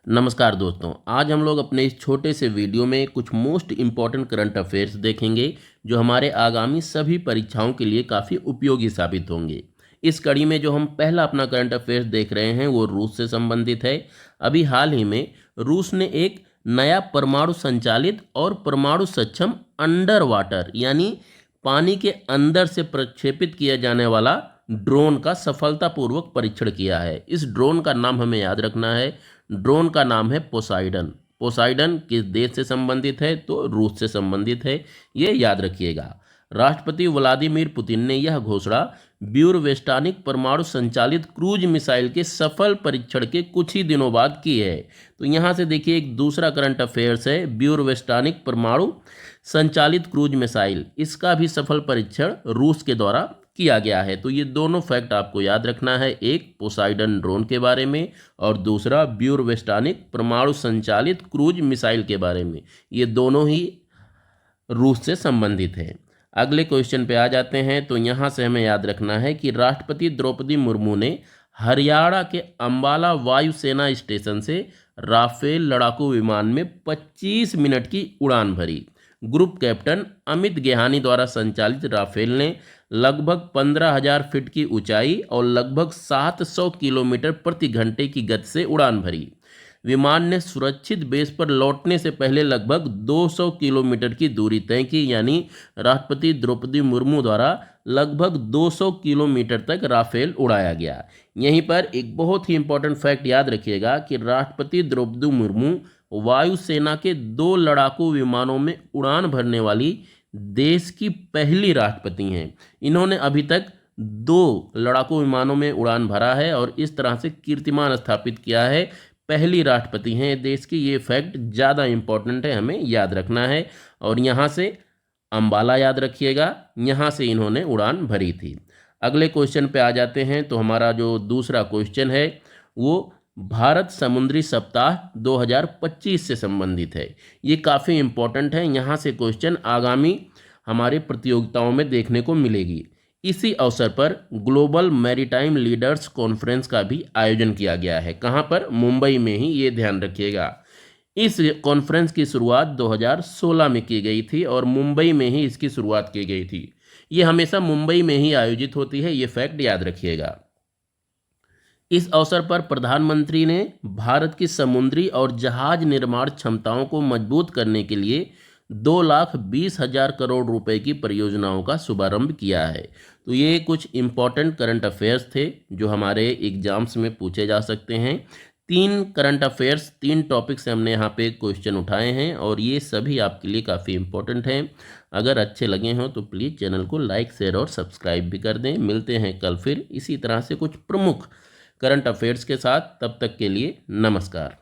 नमस्कार दोस्तों, आज हम लोग अपने इस छोटे से वीडियो में कुछ मोस्ट इम्पॉर्टेंट करंट अफेयर्स देखेंगे जो हमारे आगामी सभी परीक्षाओं के लिए काफ़ी उपयोगी साबित होंगे। इस कड़ी में जो हम पहला अपना करंट अफेयर्स देख रहे हैं वो रूस से संबंधित है। अभी हाल ही में रूस ने एक नया परमाणु संचालित और परमाणु सक्षम अंडर वाटर यानी पानी के अंदर से प्रक्षेपित किया जाने वाला ड्रोन का सफलतापूर्वक परीक्षण किया है। इस ड्रोन का नाम हमें याद रखना है। ड्रोन का नाम है पोसाइडन। पोसाइडन किस देश से संबंधित है? तो रूस से संबंधित है, ये याद रखिएगा। राष्ट्रपति व्लादिमीर पुतिन ने यह घोषणा ब्यूरवेस्टानिक परमाणु संचालित क्रूज मिसाइल के सफल परीक्षण के कुछ ही दिनों बाद की है। तो यहाँ से देखिए एक दूसरा करंट अफेयर्स है, ब्यूरवेस्टानिक परमाणु संचालित क्रूज मिसाइल, इसका भी सफल परीक्षण रूस के द्वारा किया गया है। तो ये दोनों फैक्ट आपको याद रखना है, एक पोसाइडन ड्रोन के बारे में और दूसरा ब्यूरवेस्टानिक परमाणु संचालित क्रूज मिसाइल के बारे में। ये दोनों ही रूस से संबंधित है। अगले क्वेश्चन पे आ जाते हैं। तो यहाँ से हमें याद रखना है कि राष्ट्रपति द्रौपदी मुर्मू ने हरियाणा के अंबाला वायुसेना स्टेशन से राफेल लड़ाकू विमान में 25 मिनट की उड़ान भरी। ग्रुप कैप्टन अमित गेहानी द्वारा संचालित राफेल ने लगभग 15,000 फीट की ऊंचाई और लगभग 700 किलोमीटर प्रति घंटे की गति से उड़ान भरी। विमान ने सुरक्षित बेस पर लौटने से पहले लगभग 200 किलोमीटर की दूरी तय की, यानी राष्ट्रपति द्रौपदी मुर्मू द्वारा लगभग 200 किलोमीटर तक राफेल उड़ाया गया। यहीं पर एक बहुत ही इंपॉर्टेंट फैक्ट याद रखिएगा कि राष्ट्रपति द्रौपदी मुर्मू वायुसेना के 2 लड़ाकू विमानों में उड़ान भरने वाली देश की पहली राष्ट्रपति हैं। इन्होंने अभी तक 2 लड़ाकू विमानों में उड़ान भरा है और इस तरह से कीर्तिमान स्थापित किया है। पहली राष्ट्रपति हैं देश की। ये फैक्ट ज़्यादा इम्पोर्टेंट है, हमें याद रखना है। और यहाँ से अंबाला याद रखिएगा, यहाँ से इन्होंने उड़ान भरी थी। अगले क्वेश्चन पे आ जाते हैं। तो हमारा जो दूसरा क्वेश्चन है वो भारत समुद्री सप्ताह 2025 से संबंधित है। ये काफ़ी इम्पोर्टेंट है, यहाँ से क्वेश्चन आगामी हमारे प्रतियोगिताओं में देखने को मिलेगी। इसी अवसर पर ग्लोबल मैरीटाइम लीडर्स कॉन्फ्रेंस का भी आयोजन किया गया है। कहाँ पर? मुंबई में ही, ये ध्यान रखिएगा। इस कॉन्फ्रेंस की शुरुआत 2016 में की गई थी और मुंबई में ही इसकी शुरुआत की गई थी। ये हमेशा मुंबई में ही आयोजित होती है, ये फैक्ट याद रखिएगा। इस अवसर पर प्रधानमंत्री ने भारत की समुद्री और जहाज निर्माण क्षमताओं को मजबूत करने के लिए 2,20,000 करोड़ रुपए की परियोजनाओं का शुभारंभ किया है। तो ये कुछ इम्पॉर्टेंट करंट अफेयर्स थे जो हमारे एग्जाम्स में पूछे जा सकते हैं। 3 करंट अफेयर्स, 3 टॉपिक से हमने यहाँ पे क्वेश्चन उठाए हैं और ये सभी आपके लिए काफ़ी इम्पोर्टेंट हैं। अगर अच्छे लगे हों तो प्लीज़ चैनल को लाइक, शेयर और सब्सक्राइब भी कर दें। मिलते हैं कल फिर इसी तरह से कुछ प्रमुख करंट अफेयर्स के साथ। तब तक के लिए नमस्कार।